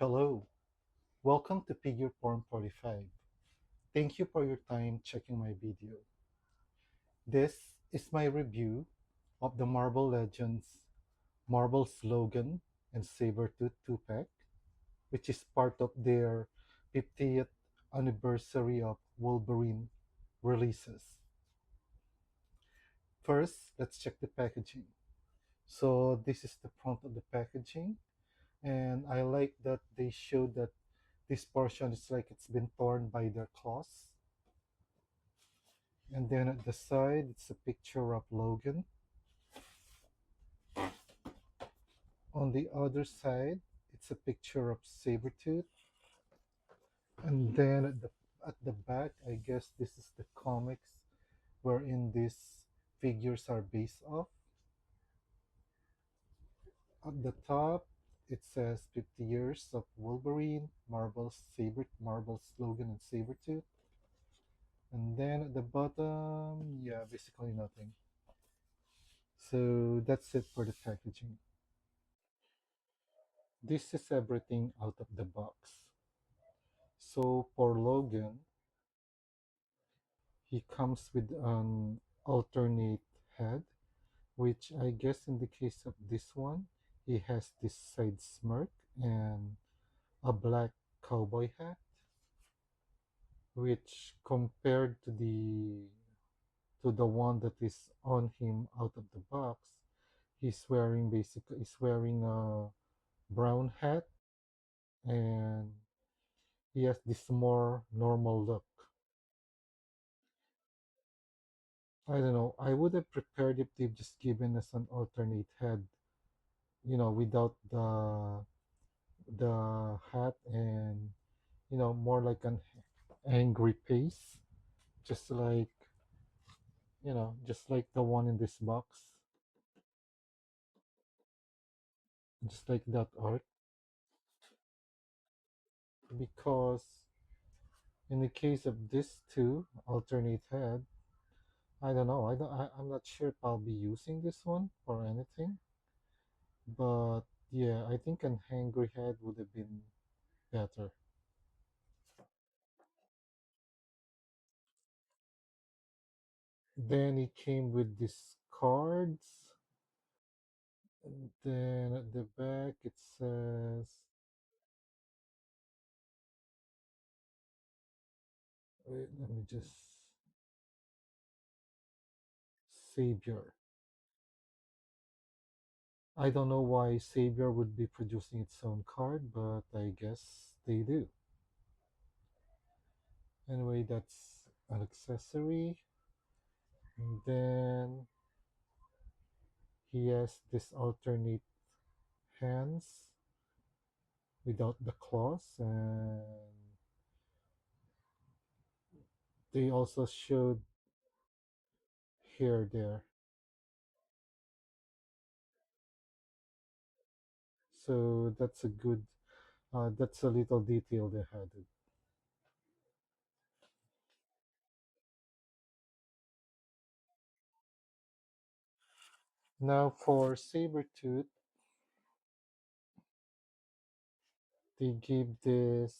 Hello, welcome to Figure Porn 45. Thank you for your time checking my video. This is my review of the Marvel Legends Marvel's Logan and Sabretooth 2-pack, which is part of their 50th anniversary of Wolverine releases. First, let's check the packaging. So this is the front of the packaging, and I like that they show that this portion is like it's been torn by their claws. And then at the side, it's a picture of Logan. On the other side, it's a picture of Sabretooth. And then at the back, I guess this is the comics wherein these figures are based off. At the top, it says 50 years of Wolverine, Marvel's Logan and Sabretooth. And then at the bottom, yeah, basically nothing. So that's it for the packaging. This is everything out of the box. So for Logan, he comes with an alternate head, which I guess in the case of this one, he has this side smirk and a black cowboy hat, which compared to the one that is on him out of the box, he's wearing a brown hat, and he has this more normal look. I don't know. I would have prepared if they've just given us an alternate head, without the hat and more like an angry face, just like just like the one in this box, just like that art. Because in the case of this two alternate head, I don't know. I'm not sure if I'll be using this one for anything, but yeah, I think an angry head would have been better. Then it came with these cards. And then at the back it says, wait, let me just, Savior. I don't know why Savior would be producing its own card, but I guess they do. Anyway, that's an accessory. And then he has this alternate hands without the claws, and they also showed hair there. So that's a little detail they added. Now for Sabretooth, they gave this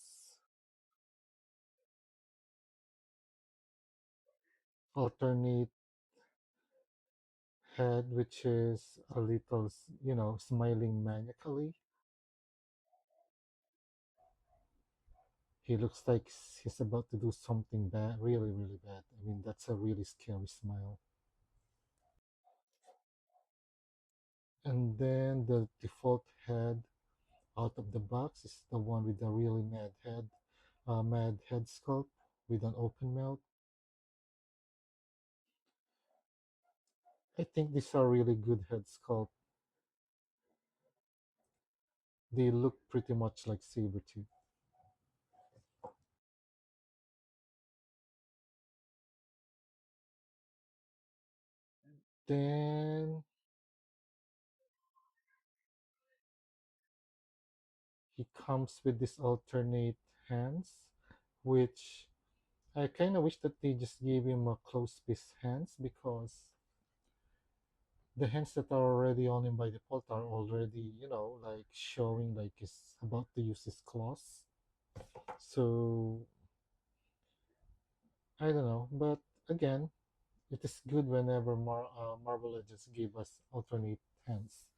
alternate head, which is a little, smiling maniacally. He looks like he's about to do something bad, really, really bad. I mean, that's a really scary smile. And then the default head out of the box is the one with the really mad head sculpt with an open mouth. I think these are really good head sculpt. They look pretty much like Sabretooth. Then he comes with this alternate hands, which I kind of wish that they just gave him a close fist hands, because The hands that are already on him by default are already, like showing like he's about to use his claws. So I don't know, but again, it is good whenever Marvel Legends give us alternate hands.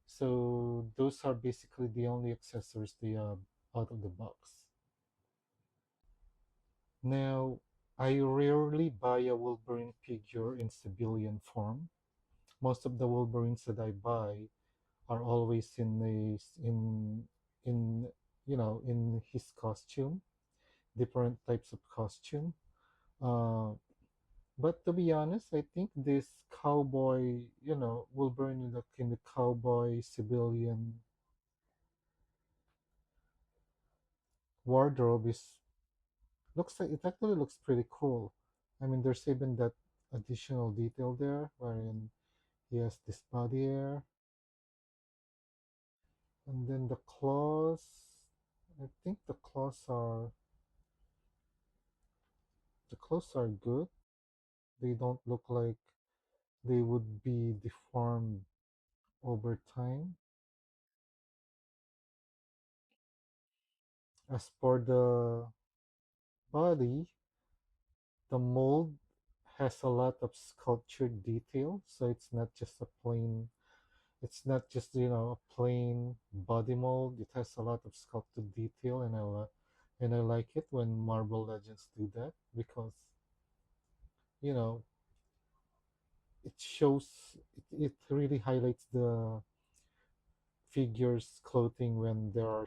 So those are basically the only accessories they have out of the box. Now, I rarely buy a Wolverine figure in civilian form. Most of the Wolverines that I buy are always in in his costume, different types of costume. Uh, but to be honest, I think this cowboy, Wolverine in the cowboy civilian wardrobe is looks like it actually looks pretty cool. I mean, there's even that additional detail there wherein he has this body air, and then the claws. I think the claws are good. They don't look like they would be deformed over time. As for the body, the mold has a lot of sculptured detail, so it's not just a plain body mold. It has a lot of sculpted detail, and I like it when Marvel Legends do that because you know it shows it really highlights the figures clothing when there are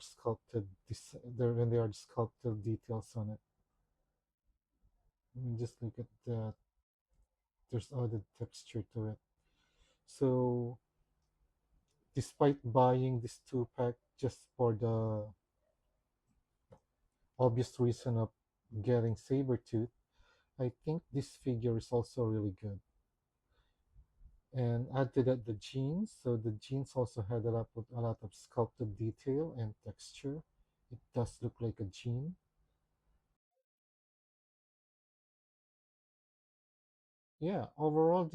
when there are sculpted details on it. I mean, just look at that. There's added texture to it. So despite buying this two pack just for the obvious reason of getting Sabretooth, I think this figure is also really good. And add to that the jeans. So the jeans also had a lot of sculpted detail and texture. It does look like a jean. Yeah, overall,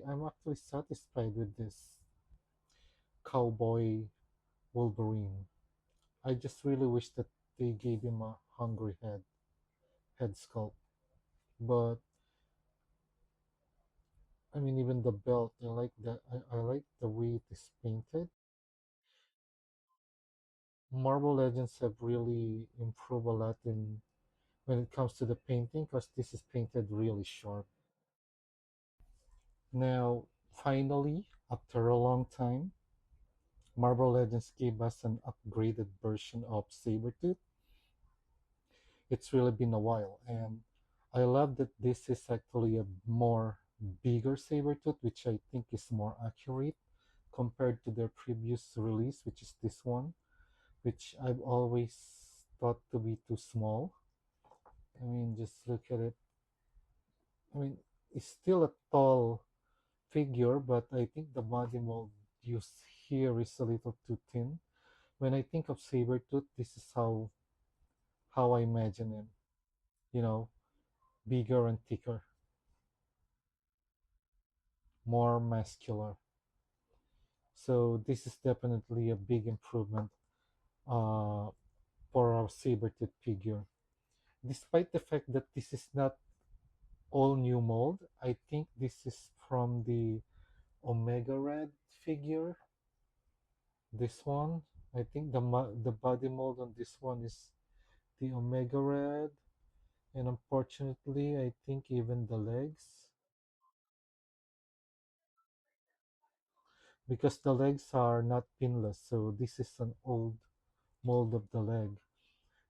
I'm actually satisfied with this cowboy Wolverine. I just really wish that they gave him a hungry head sculpt. But I mean, even the belt, I like that. I like the way it is painted. Marvel Legends have really improved a lot in when it comes to the painting because this is painted really sharp. Now, finally, after a long time, Marvel Legends gave us an upgraded version of Sabretooth. It's really been a while, and I love that this is actually a more bigger Sabretooth, which I think is more accurate compared to their previous release, which is this one, which I've always thought to be too small. I mean, just look at it. I mean, it's still a tall figure, but I think the body mold used here is a little too thin. When I think of Sabretooth, this is how I imagine him. You know, bigger and thicker, more muscular. So this is definitely a big improvement uh, for our Sabretooth figure. Despite the fact that this is not all new mold, I think this is from the Omega Red figure. This one, I think the body mold on this one is the Omega Red, and unfortunately, I think even the legs, because the legs are not pinless, so this is an old mold of the leg.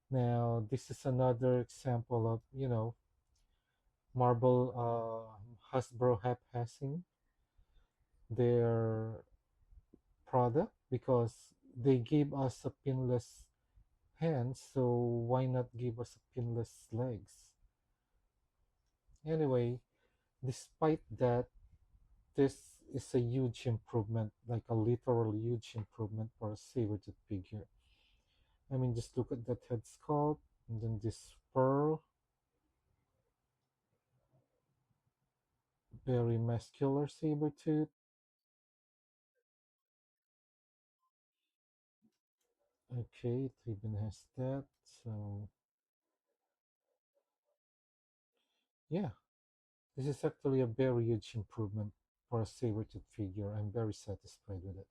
Now, this is another example of, Marble Hasbro haphazing their product because they gave us a pinless hand, so why not give us a pinless legs? Anyway, despite that, this is a huge improvement, like a literal huge improvement for a Sabretooth figure. I mean, just look at that head sculpt, and then this fur, very muscular Sabretooth. Okay, it even has that. So yeah, this is actually a very huge improvement for a Sabretooth figure. I'm very satisfied with it.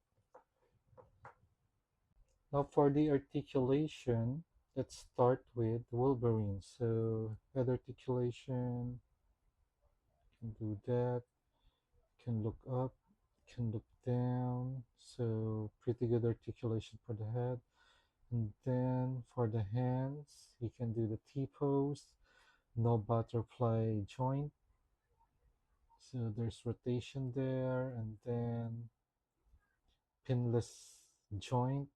Now for the articulation, let's start with Wolverine. So head articulation, can do that, can look up, can look down. So pretty good articulation for the head. And then for the hands, you can do the T-pose, no butterfly joint. So there's rotation there, and then pinless joint.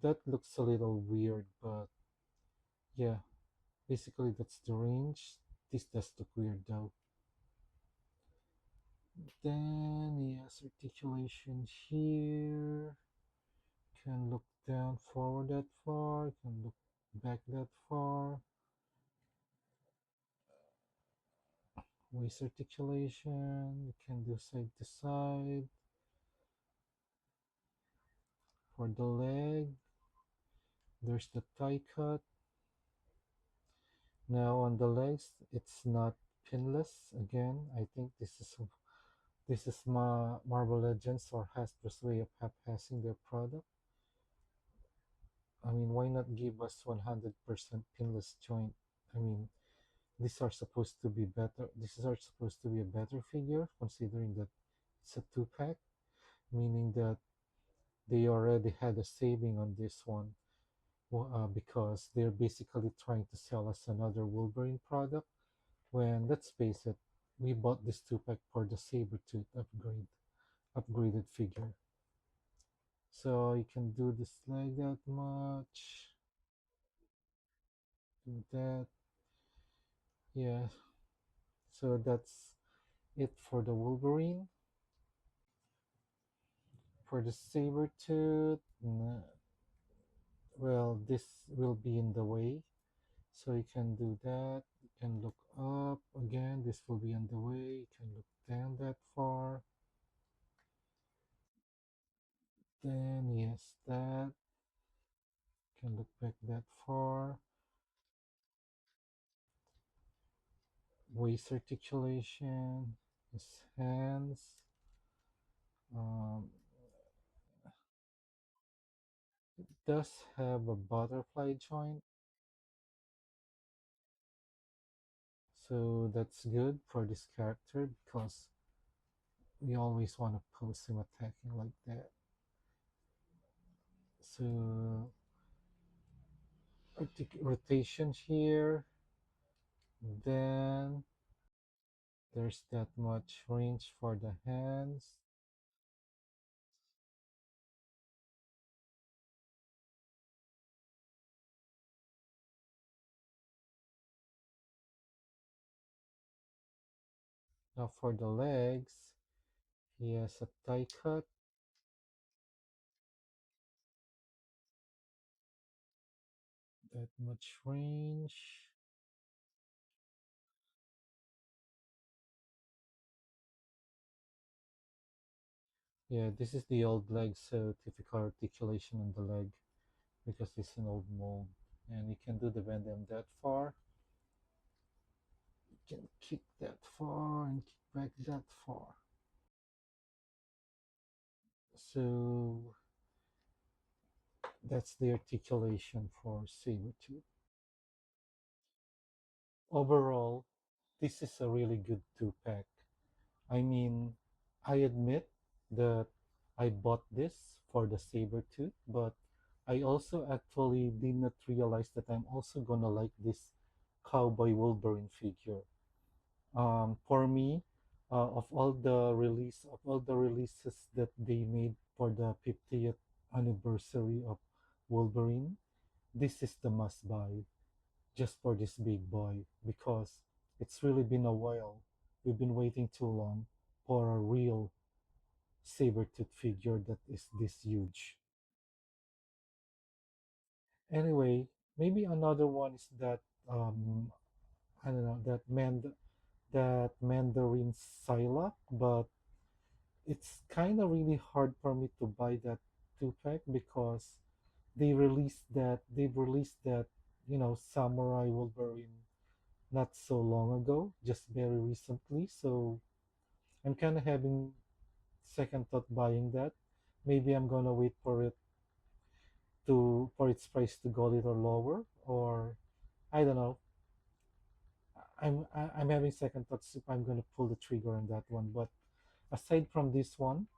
That looks a little weird, but yeah, basically that's the range. This does look weird though. Then yes, articulation here. Can look down forward that far, can look back that far. Waist articulation, you can do side to side. For the leg, there's the thigh cut. Now on the legs, it's not pinless. Again, I think this is Marvel Legends or Hasbro's way of passing their product. I mean, why not give us 100% pinless joint? I mean, these are supposed to be better. These are supposed to be a better figure, considering that it's a two-pack, meaning that they already had a saving on this one because they're basically trying to sell us another Wolverine product. When let's face it, we bought this two-pack for the Sabretooth upgraded figure. So you can do this like that much, do that. Yeah, so that's it for the Wolverine. For the Sabretooth, well, this will be in the way. So you can do that. You can look up again. This will be on the way. You can look down that far. Then, yes, that. Can look back that far. Waist articulation. His hands. Um, it does have a butterfly joint. So that's good for this character because we always want to pose him attacking like that. So rotation here, then there's that much range for the hands. Now for the legs, he has a tie cut, that much range. Yeah, this is the old leg, so typical articulation on the leg because it's an old mold. And you can do the bend that far. You can kick that far and kick back that far. So that's the articulation for Sabretooth. Overall, this is a really good two-pack. I mean, I admit that I bought this for the Sabretooth, but I also actually did not realize that I'm also gonna like this Cowboy Wolverine figure. For me, of all the releases that they made for the 50th anniversary of Wolverine, this is the must buy just for this big boy because it's really been a while. We've been waiting too long for a real Sabretooth figure that is this huge. Anyway, maybe another one is that I don't know that Mandarin Psylocke, but it's kind of really hard for me to buy that two pack because they've released that, Samurai Wolverine not so long ago, just very recently. So I'm kind of having second thought buying that. Maybe I'm gonna wait for its price to go a little lower, or I don't know. I'm having second thoughts if I'm gonna pull the trigger on that one. But aside from this one,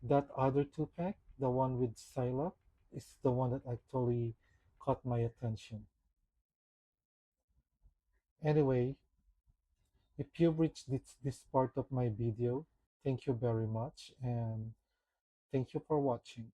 that other two pack, the one with Psylocke, is the one that actually caught my attention. Anyway, if you've reached this part of my video, thank you very much, and thank you for watching.